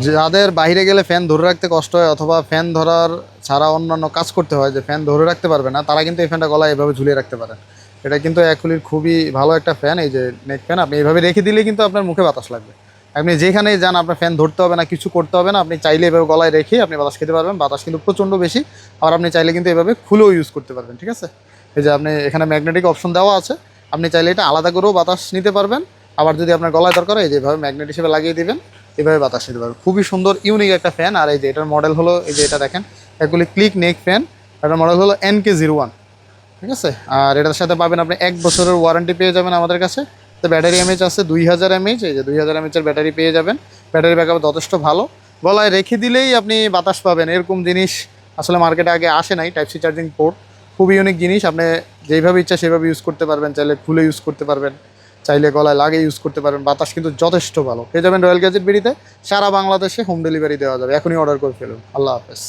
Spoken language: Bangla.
যাদের বাইরে গেলে ফ্যান ধরে রাখতে কষ্ট হয় অথবা ফ্যান ধরার ছাড়া অন্যান্য কাজ করতে হয়, যে ফ্যান ধরে রাখতে পারবে না, তারা কিন্তু এই ফ্যানটা গলায় এভাবে ঝুলিয়ে রাখতে পারেন। এটা কিন্তু অ্যাকুলির খুবই ভালো একটা ফ্যান। এই যে নেক ফ্যান, আপনি এইভাবে রেখে দিলে কিন্তু আপনার মুখে বাতাস লাগবে। আপনি যেখানেই যান আপনার ফ্যান ধরতে হবে না, কিছু করতে হবে না, আপনি চাইলে এভাবে গলায় রেখে আপনি বাতাস খেতে পারবেন। বাতাস কিন্তু প্রচণ্ড বেশি। আর আপনি চাইলে কিন্তু এভাবে খুলেও ইউজ করতে পারবেন, ঠিক আছে। এই যে আপনি এখানে ম্যাগনেটিক অপশন দেওয়া আছে, আপনি চাইলে এটা আলাদা করেও বাতাস নিতে পারবেন। আবার যদি আপনার গলায় দরকার হয়, যেভাবে ম্যাগনেট হিসেবে লাগিয়ে দিবেন, এভাবে বাতাস নিতে পারবেন। খুবই সুন্দর ইউনিক একটা ফ্যান। আর এই যে এটার মডেল হলো, এই যে এটা দেখেন, এগুলি ক্লিক নেক ফ্যান। এটার মডেল হলো NK01, ঠিক আছে। আর এটার সাথে পাবেন আপনি 1 বছরের ওয়ারেন্টি পেয়ে যাবেন আমাদের কাছে। তো ব্যাটারি এমএইচ আছে 2000 mAh, এই যে 2000 mAh ব্যাটারি পেয়ে যাবেন। ব্যাটারি ব্যাকআপ যথেষ্ট ভালো। গলায় রেখে দিলেই আপনি বাতাস পাবেন, এরকম জিনিস আসলে মার্কেটে আগে আসে নাই। টাইপ সি চার্জিং পোর্ট খুবই ইউনিক জিনিস। আপনি যেইভাবে ইচ্ছা সেভাবে ইউজ করতে পারবেন, চাইলে খুলে ইউজ করতে পারবেন, চাইলে গলায় লাগে ইউজ করতে পারবেন। বাতাস কিন্তু যথেষ্ট ভালো পেয়ে যাবেন রয়্যাল গ্যাজেট বিডিতে। সারা বাংলাদেশে হোম ডেলিভারি দেওয়া যাবে। এখনই অর্ডার করে ফেলুন। আল্লাহ হাফেজ।